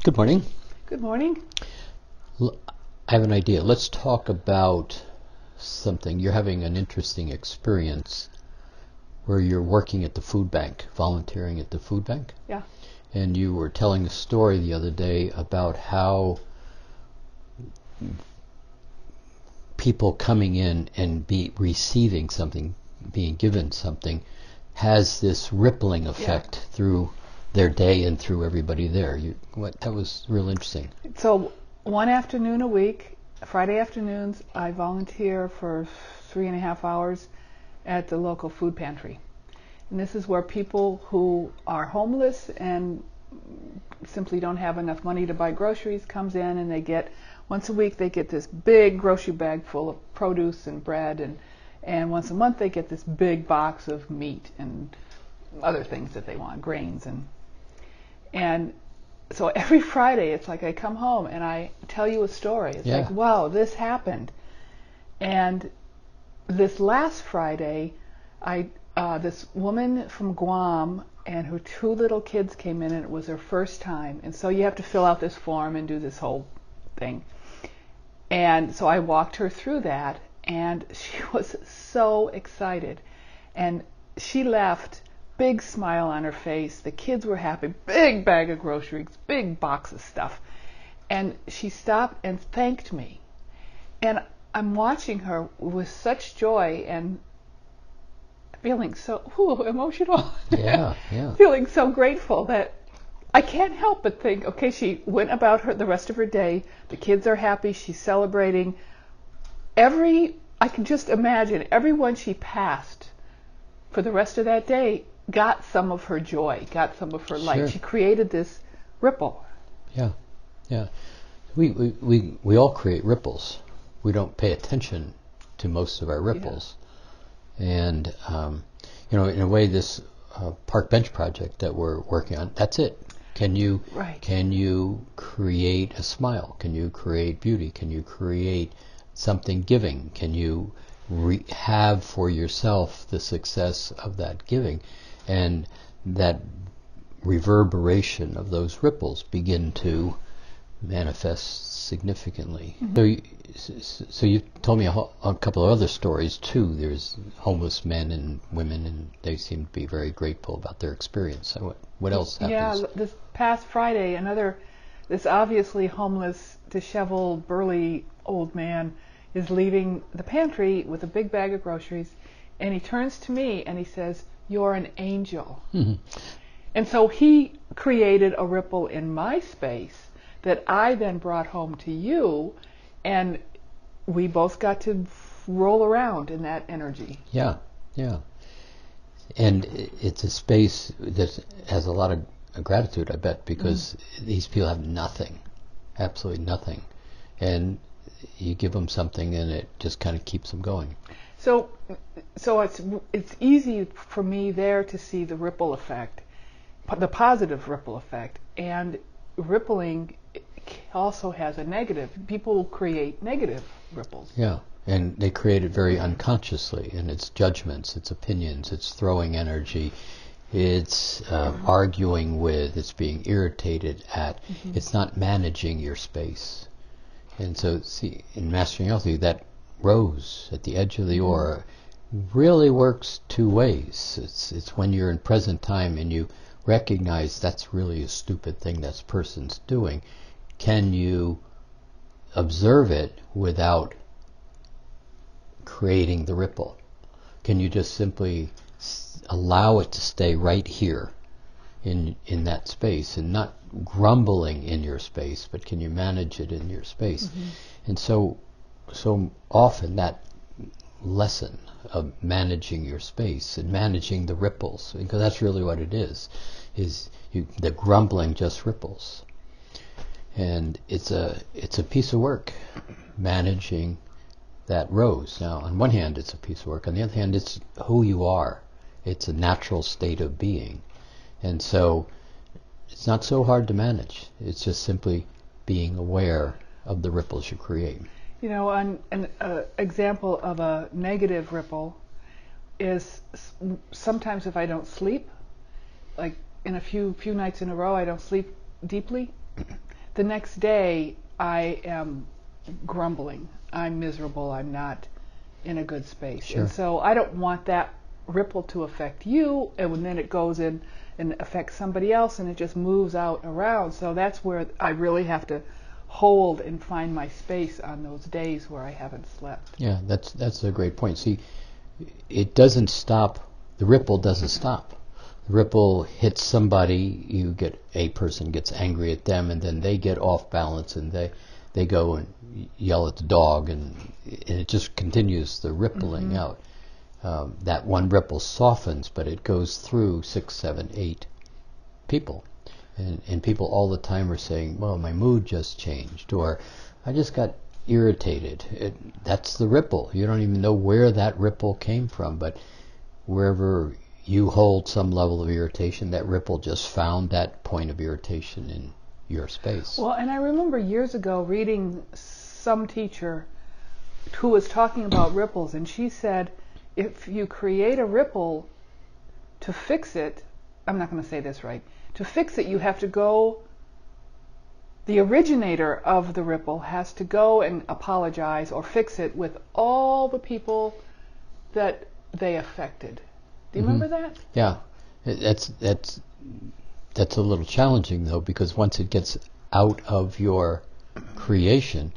Good morning. Good morning. I have an idea. Let's talk about something. You're having an interesting experience where you're working at the food bank, volunteering at the food bank. Yeah. And you were telling a story the other day about how people coming in and receiving something, being given something, has this rippling effect through their day and through everybody there. That was real interesting. So one afternoon a week, Friday afternoons, I volunteer for 3.5 hours at the local food pantry. And this is where people who are homeless and simply don't have enough money to buy groceries comes in, and they get, once a week they get this big grocery bag full of produce and bread, and once a month they get this big box of meat and other things that they want, grains. And so every Friday it's like I come home and I tell you a story. It's like, wow, this happened. And this last Friday, this woman from Guam and her 2 little kids came in, and it was their first time. And so you have to fill out this form and do this whole thing. And so I walked her through that, and she was so excited. And she left, big smile on her face. The kids were happy, big bag of groceries, big box of stuff. And she stopped and thanked me. And I'm watching her with such joy and feeling so emotional. Yeah. Feeling so grateful that I can't help but think, okay, she went about the rest of her day. The kids are happy. She's celebrating. I can just imagine everyone she passed for the rest of that day got some of her joy, got some of her light. Sure. She created this ripple. Yeah. We all create ripples. We don't pay attention to most of our ripples. And, in a way, this park bench project that we're working on, that's it. Can you create a smile? Can you create beauty? Can you create something giving? Can you have for yourself the success of that giving? And that reverberation of those ripples begin to manifest significantly. Mm-hmm. So you told me a couple of other stories too. There's homeless men and women, and they seem to be very grateful about their experience. So what else happens? Yeah, this past Friday, this obviously homeless, disheveled, burly old man is leaving the pantry with a big bag of groceries, and he turns to me and he says, "You're an angel." Mm-hmm. And so he created a ripple in my space that I then brought home to you, and we both got to roll around in that energy. Yeah. And it's a space that has a lot of gratitude, I bet, because these people have nothing, absolutely nothing. And you give them something and it just kind of keeps them going. So it's easy for me there to see the ripple effect, the positive ripple effect, and rippling also has a negative. People create negative ripples. Yeah, and they create it very unconsciously, and it's judgments, it's opinions, it's throwing energy, it's arguing with, it's being irritated at. Mm-hmm. It's not managing your space. And so, see, in Mastering Healthy, that rose at the edge of the aura really works 2 ways. It's when you're in present time and you recognize that's really a stupid thing that person's doing. Can you observe it without creating the ripple? Can you just simply allow it to stay right here in that space and not grumbling in your space, but can you manage it in your space? Mm-hmm. And so often that lesson of managing your space and managing the ripples, because that's really what it is the grumbling just ripples. And it's a piece of work, managing that rose. Now, on one hand, it's a piece of work. On the other hand, it's who you are. It's a natural state of being. And so it's not so hard to manage. It's just simply being aware of the ripples you create. An example of a negative ripple is sometimes if I don't sleep, like in a few nights in a row, I don't sleep deeply, the next day I am grumbling. I'm miserable. I'm not in a good space. Sure. And so I don't want that ripple to affect you, and then it goes in and affects somebody else, and it just moves out around. So that's where I really have to hold and find my space on those days where I haven't slept. Yeah, that's a great point. See, it doesn't stop. The ripple doesn't stop. The ripple hits somebody. A person gets angry at them, and then they get off balance, and they go and yell at the dog, and it just continues the rippling out. That one ripple softens, but it goes through 6, 7, 8 people. And people all the time are saying, well, my mood just changed, or I just got irritated. That's the ripple. You don't even know where that ripple came from, but wherever you hold some level of irritation, that ripple just found that point of irritation in your space. Well, and I remember years ago reading some teacher who was talking about ripples, and she said, if you create a ripple, to fix it, I'm not going to say this right, to fix it you have to go, the originator of the ripple has to go and apologize or fix it with all the people that they affected. Do you remember that? Yeah, that's a little challenging though, because once it gets out of your creation,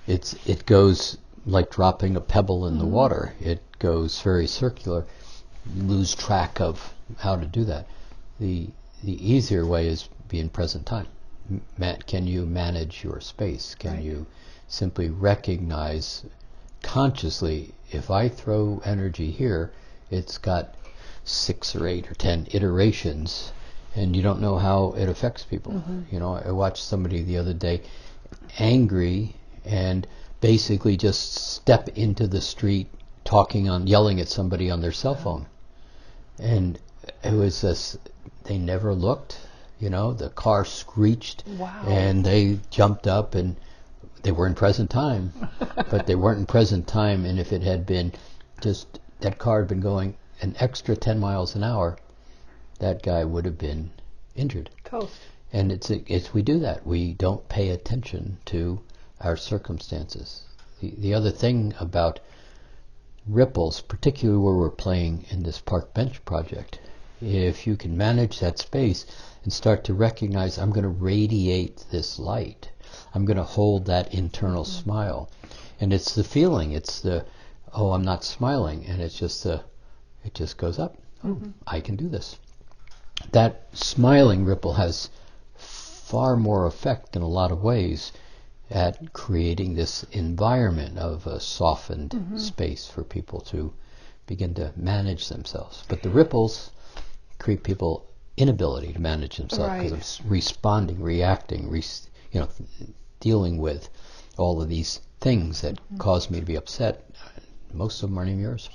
it goes like dropping a pebble in the water. It goes very circular. You lose track of how to do that. The easier way is be in present time. Can you manage your space? Can you simply recognize consciously, if I throw energy here, it's got 6 or 8 or 10 iterations, and you don't know how it affects people. You know, I watched somebody the other day angry and basically just step into the street yelling at somebody on their cell phone. And it was this, they never looked, the car screeched. Wow. And they jumped up, and they were in present time, but they weren't in present time. And if it had been just, that car had been going an extra 10 miles an hour, that guy would have been injured. Toast. And it's we do that. We don't pay attention to our circumstances. The other thing about ripples, particularly where we're playing in this park bench project, if you can manage that space and start to recognize, I'm going to radiate this light, I'm going to hold that internal smile, and it's the feeling, it's the, oh, I'm not smiling, and it's just it just goes up. Oh, I can do this. That smiling ripple has far more effect in a lot of ways at creating this environment of a softened space for people to begin to manage themselves. But the ripples create people inability to manage themselves because of responding, reacting, dealing with all of these things that cause me to be upset. Most of them aren't even yours.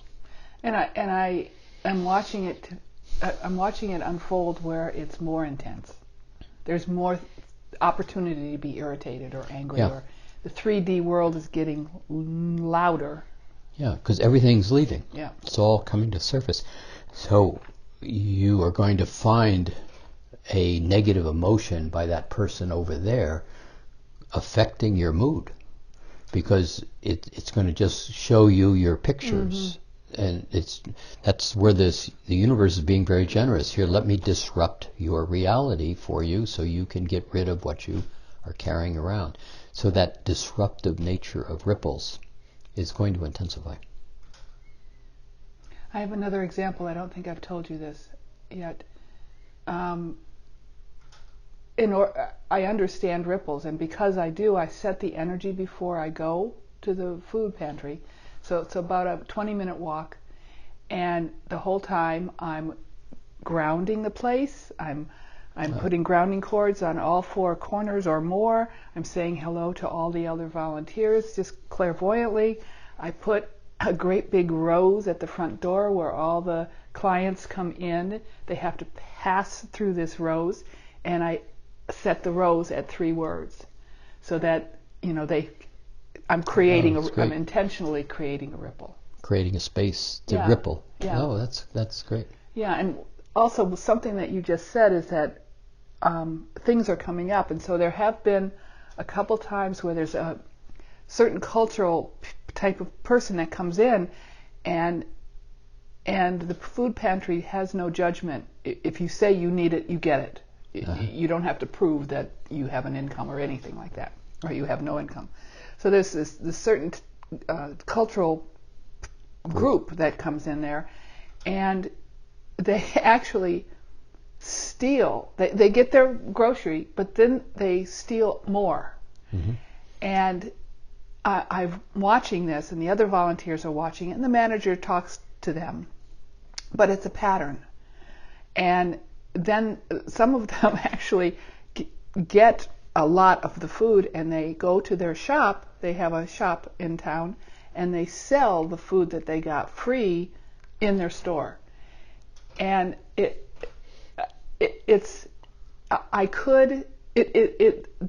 And I am watching it. I'm watching it unfold where it's more intense. There's more opportunity to be irritated or angry, or the 3D world is getting louder. Yeah, because everything's leaving. Yeah. It's all coming to surface. So you are going to find a negative emotion by that person over there affecting your mood, because it's going to just show you your pictures. And that's where the universe is being very generous. Here, let me disrupt your reality for you so you can get rid of what you are carrying around. So that disruptive nature of ripples is going to intensify. I have another example. I don't think I've told you this yet. I understand ripples, and because I do, I set the energy before I go to the food pantry. So it's about a 20-minute walk, and the whole time I'm grounding the place. I'm putting grounding cords on all 4 corners or more. I'm saying hello to all the other volunteers, just clairvoyantly. I put a great big rose at the front door where all the clients come in. They have to pass through this rose, and I set the rose at 3 words, so that I'm creating I'm intentionally creating a ripple. Creating a space to ripple. Yeah. Oh, that's great. Yeah, and also something that you just said is that things are coming up. And so there have been a couple times where there's a certain cultural type of person that comes in, and the food pantry has no judgment. If you say you need it, you get it. You don't have to prove that you have an income or anything like that, or you have no income. So there's this certain cultural group that comes in there, and they actually steal. They get their grocery, but then they steal more. Mm-hmm. And I'm watching this, and the other volunteers are watching it, and the manager talks to them, but it's a pattern. And then some of them actually get a lot of the food, and they go to their shop. They have a shop in town, and they sell the food that they got free in their store. And the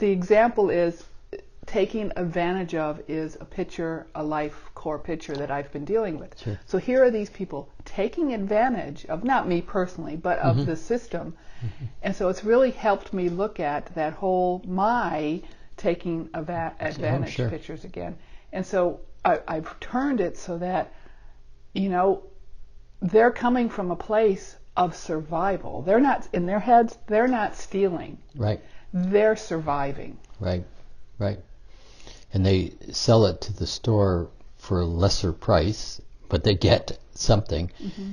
example is taking advantage of is a life core picture that I've been dealing with. Sure. So here are these people taking advantage of, not me personally, but of the system. Mm-hmm. And so it's really helped me look at that whole taking advantage pictures again. And so I've turned it so that, they're coming from a place of survival. They're not, in their heads, they're not stealing. Right. They're surviving. Right. And they sell it to the store for a lesser price, but they get something. Mm-hmm.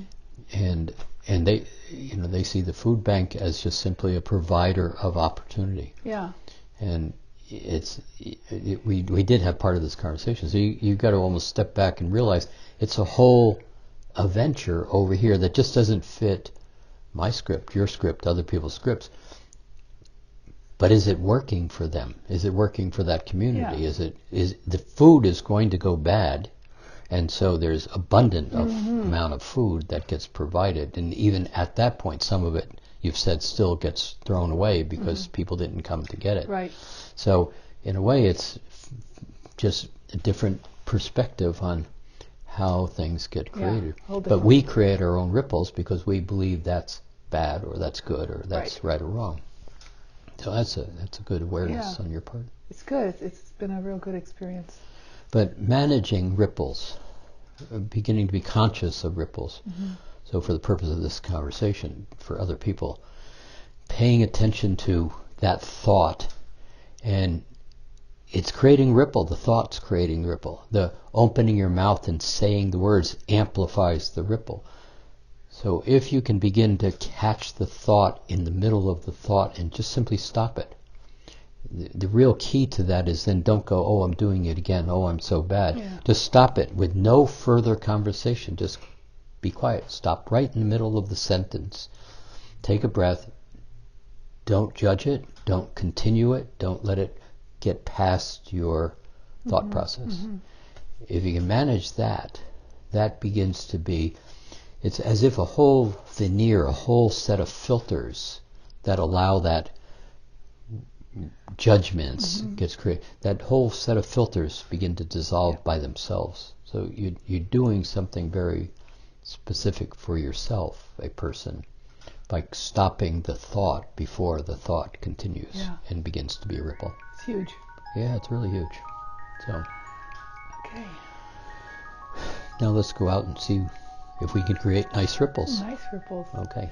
And they see the food bank as just simply a provider of opportunity. Yeah. And we did have part of this conversation. So you've got to almost step back and realize it's a whole venture over here that just doesn't fit my script, your script, other people's scripts. But is it working for them? Is it working for that community? Yeah. Is the food is going to go bad, and so there's abundant amount of food that gets provided, and even at that point, some of it you've said still gets thrown away because people didn't come to get it. Right. So in a way, it's just a different perspective on how things get created. Yeah, but we create our own ripples because we believe that's bad or that's good or that's right or wrong. So that's a good awareness on your part. It's good. It's been a real good experience. But managing ripples, beginning to be conscious of ripples. Mm-hmm. So for the purpose of this conversation, for other people, paying attention to that thought, and it's creating ripple. The thought's creating ripple. The opening your mouth and saying the words amplifies the ripple. So if you can begin to catch the thought in the middle of the thought and just simply stop it. The real key to that is then don't go, oh, I'm doing it again, oh, I'm so bad. Yeah. Just stop it with no further conversation. Just be quiet. Stop right in the middle of the sentence. Take a breath. Don't judge it. Don't continue it. Don't let it get past your thought process. Mm-hmm. If you can manage that, that begins to be, it's as if a whole veneer, a whole set of filters that allow that judgments gets created. That whole set of filters begin to dissolve by themselves. So you're doing something very specific for yourself, a person, by stopping the thought before the thought continues and begins to be a ripple. It's huge. Yeah, it's really huge. So. Okay. Now let's go out and see if we can create nice ripples. Nice ripples. Okay.